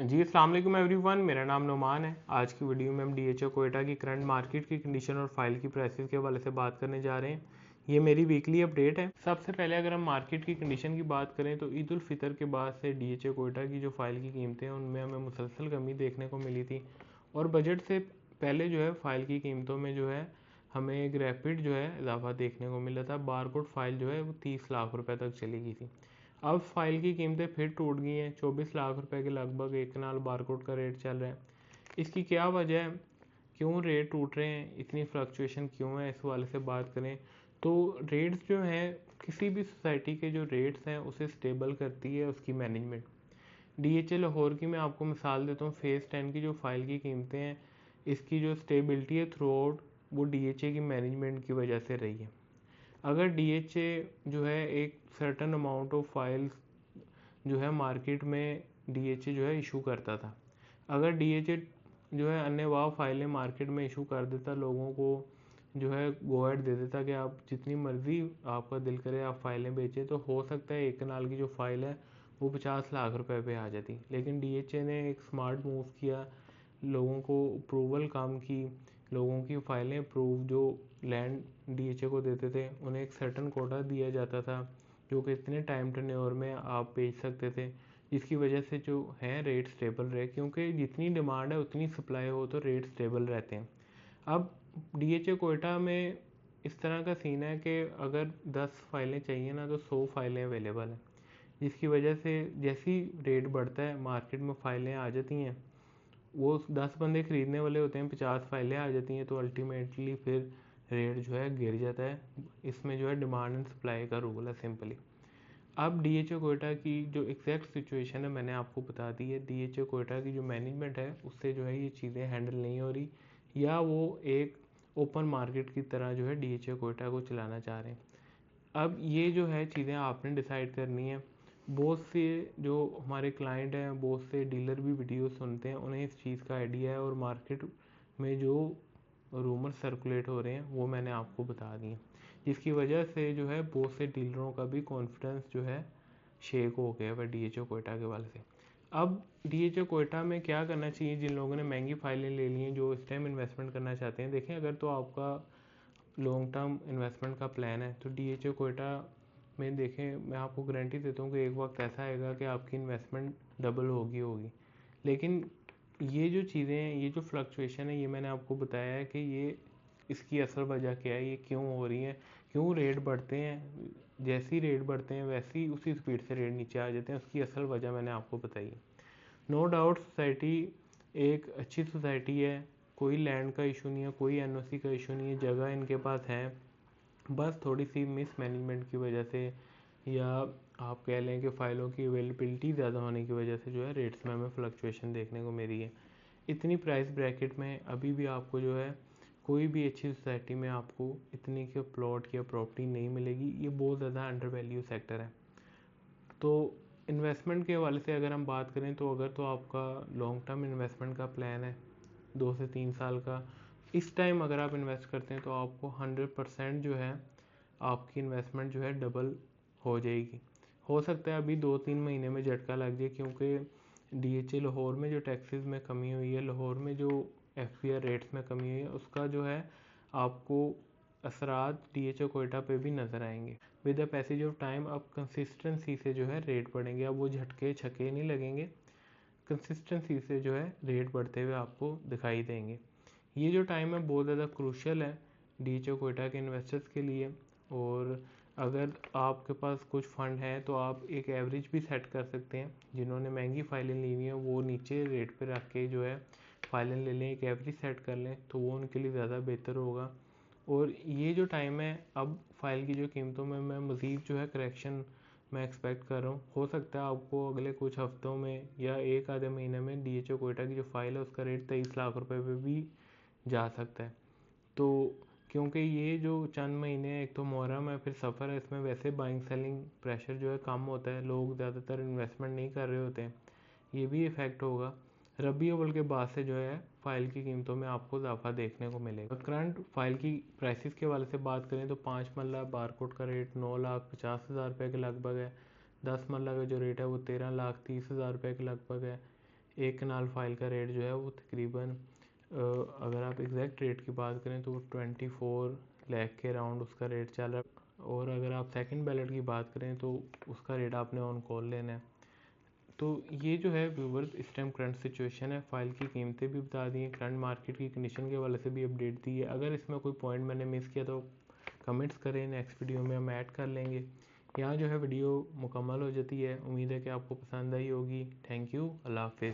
जी अस्सलाम वालेकुम एवरीवन, मेरा नाम नुमान है। आज की वीडियो में हम डीएचओ कोयटा की करंट मार्केट की कंडीशन और फाइल की प्राइसेस के हवाले से बात करने जा रहे हैं। ये मेरी वीकली अपडेट है। सबसे पहले अगर हम मार्केट की कंडीशन की बात करें तो ईद उल फितर के बाद से डीएचओ कोयटा की जो फाइल की कीमतें हैं उनमें हमें मुसलसल कमी देखने को मिली थी और बजट से पहले जो है फाइल की कीमतों में जो है हमें एक रैपिड जो है इजाफा देखने को मिला था। बारकोड फाइल जो है वो 30 लाख रुपए तक चली गई थी। अब फाइल की कीमतें फिर टूट गई हैं। 24 लाख रुपए के लगभग एक कनाल बारकोड का रेट चल रहा है। इसकी क्या वजह है, क्यों रेट टूट रहे हैं, इतनी फ्लक्चुएशन क्यों है, इस वाले से बात करें तो रेट्स जो हैं, किसी भी सोसाइटी के जो रेट्स हैं उसे स्टेबल करती है उसकी मैनेजमेंट। डीएचए लाहौर की मैं आपको मिसाल देता हूँ। फेज़ 10 की जो फाइल की कीमतें हैं, इसकी जो स्टेबिलिटी है थ्रू आउट, वो डीएचए की मैनेजमेंट की वजह से रही है। अगर डीएचए जो है एक सर्टन अमाउंट ऑफ फाइल्स जो है मार्केट में डीएचए जो है इशू करता था, अगर डीएचए जो है अन्य वाह फाइलें मार्केट में इशू कर देता, लोगों को जो है गो अहेड दे देता कि आप जितनी मर्जी आपका दिल करे आप फाइलें बेचें, तो हो सकता है एक कनाल की जो फाइल है वो 50 लाख रुपए पे आ जाती। लेकिन डीएचए ने एक स्मार्ट मूव किया, लोगों को अप्रूवल कम की, लोगों की फाइलें अप्रूव जो लैंड डीएचए को देते थे उन्हें एक सर्टन कोटा दिया जाता था जो कि इतने टाइम टेन्योर में आप बेच सकते थे, जिसकी वजह से जो है रेट स्टेबल रहे। क्योंकि जितनी डिमांड है उतनी सप्लाई हो तो रेट स्टेबल रहते हैं। अब डीएचए कोयटा में इस तरह का सीन है कि अगर 10 फाइलें चाहिए ना तो 100 फाइलें अवेलेबल हैं, जिसकी वजह से जैसी रेट बढ़ता है मार्केट में फाइलें आ जाती हैं। वो 10 बंदे खरीदने वाले होते हैं, 50 फाइलें आ जाती हैं, तो अल्टीमेटली फिर रेट जो है गिर जाता है। इसमें जो है डिमांड एंड सप्लाई का रूल है सिंपली। अब डीएचओ कोयटा की जो एग्जैक्ट सिचुएशन है मैंने आपको बता दी है। डीएचओ कोयटा की जो मैनेजमेंट है उससे जो है ये चीज़ें हैंडल नहीं हो रही, या वो एक ओपन मार्केट की तरह जो है डीएचओ कोयटा को चलाना चाह रहे हैं। अब ये जो है चीज़ें आपने डिसाइड करनी है। बहुत से जो हमारे क्लाइंट हैं, बहुत से डीलर भी वीडियो सुनते हैं, उन्हें इस चीज़ का आइडिया है और मार्केट में जो रूमर सर्कुलेट हो रहे हैं वो मैंने आपको बता दिए, जिसकी वजह से जो है बहुत से डीलरों का भी कॉन्फिडेंस जो है शेक हो गया है डीएचओ कोयटा के वाले से। अब डीएचओ कोयटा में क्या करना चाहिए जिन लोगों ने महंगी फाइलें ले ली हैं, जो इस टाइम इन्वेस्टमेंट करना चाहते हैं। देखें, अगर तो आपका लॉन्ग टर्म इन्वेस्टमेंट का प्लान है तो डीएचओ कोयटा में देखें, मैं आपको गारंटी देता हूँ कि एक वक्त ऐसा आएगा कि आपकी इन्वेस्टमेंट डबल होगी। लेकिन ये जो चीज़ें हैं, ये जो फ्लक्चुएशन है, ये मैंने आपको बताया है कि ये इसकी असल वजह क्या है, ये क्यों हो रही है, क्यों रेट बढ़ते हैं, जैसी रेट बढ़ते हैं वैसी उसी स्पीड से रेट नीचे आ जाते हैं, उसकी असल वजह मैंने आपको बताई है। नो डाउट सोसाइटी एक अच्छी सोसाइटी है, कोई लैंड का इशू नहीं है, कोई एनओसी का इशू नहीं है, जगह इनके पास है, बस थोड़ी सी मिस मैनेजमेंट की वजह से, या आप कह लें कि फ़ाइलों की अवेलेबिलिटी ज़्यादा होने की वजह से जो है रेट्स में हमें फ्लक्चुएशन देखने को मिली है। इतनी प्राइस ब्रैकेट में अभी भी आपको जो है कोई भी अच्छी सोसाइटी में आपको इतनी की प्लॉट या प्रॉपर्टी नहीं मिलेगी। ये बहुत ज़्यादा अंडर वैल्यू सेक्टर है। तो इन्वेस्टमेंट के हवाले से अगर हम बात करें तो अगर तो आपका लॉन्ग टर्म इन्वेस्टमेंट का प्लान है 2 से 3 साल का, इस टाइम अगर आप इन्वेस्ट करते हैं तो आपको 100% जो है आपकी इन्वेस्टमेंट जो है डबल हो जाएगी। हो सकता है अभी 2-3 महीने में झटका लग जाए, क्योंकि डीएचए लाहौर में जो टैक्सेस में कमी हुई है, लाहौर में जो एफपीआर रेट्स में कमी हुई है, उसका जो है आपको असरात डीएचए कोयटा पे भी नज़र आएंगे। With the passage of time अब कंसिस्टेंसी से जो है रेट बढ़ेंगे। अब वो झटके छक्के नहीं लगेंगे, कंसिस्टेंसी से जो है रेट बढ़ते हुए आपको दिखाई देंगे। ये जो टाइम है बहुत ज़्यादा क्रूशियल है डीएचओ कोयटा के इन्वेस्टर्स के लिए। और अगर आपके पास कुछ फ़ंड है तो आप एक एवरेज भी सेट कर सकते हैं। जिन्होंने महंगी फाइलें ली हुई हैं वो नीचे रेट पे रख के जो है फाइलें ले लें, एक एवरेज सेट कर लें, तो वो उनके लिए ज़्यादा बेहतर होगा। और ये जो टाइम है, अब फाइल की जो कीमतों में मैं मज़ीद जो है करेक्शन मैं एक्सपेक्ट कर रहा हूँ। हो सकता है आपको अगले कुछ हफ्तों में या एक आधे महीने में डीएचओ कोयटा की जो फाइल है उसका रेट 23 लाख रुपए पे भी जा सकता है। तो क्योंकि ये जो चंद महीने, एक तो मुहर्रम है फिर सफ़र है, इसमें वैसे बाइंग सेलिंग प्रेशर जो है कम होता है, लोग ज़्यादातर इन्वेस्टमेंट नहीं कर रहे होते हैं, ये भी इफ़ेक्ट होगा। रबी अव्वल के बाद से जो है फ़ाइल की कीमतों में आपको इजाफा देखने को मिलेगा। करंट फ़ाइल की प्राइसेस के वाले से बात करें तो 5 मरला बारकोड का रेट 9,50,000 रुपये के लगभग है। 10 मरला का जो रेट है वो 13,30,000 रुपये के लगभग है। एक कनाल फाइल का रेट जो है वो तकरीबन अगर आप एग्जैक्ट रेट की बात करें तो 24 लाख के अराउंड उसका रेट चल रहा है। और अगर आप सेकंड बैलेट की बात करें तो उसका रेट आपने ऑन कॉल लेना है। तो ये जो है व्यूवर्स इस टाइम करंट सिचुएशन है। फाइल की कीमतें भी बता दी हैं, करंट मार्केट की कंडीशन के हवाले से भी अपडेट दी है। अगर इसमें कोई पॉइंट मैंने मिस किया तो कमेंट्स करें, नेक्स्ट वीडियो में हम ऐड कर लेंगे। यहाँ जो है वीडियो मुकम्मल हो जाती है। उम्मीद है कि आपको पसंद आई होगी। Thank you. अल्लाह हाफिज़।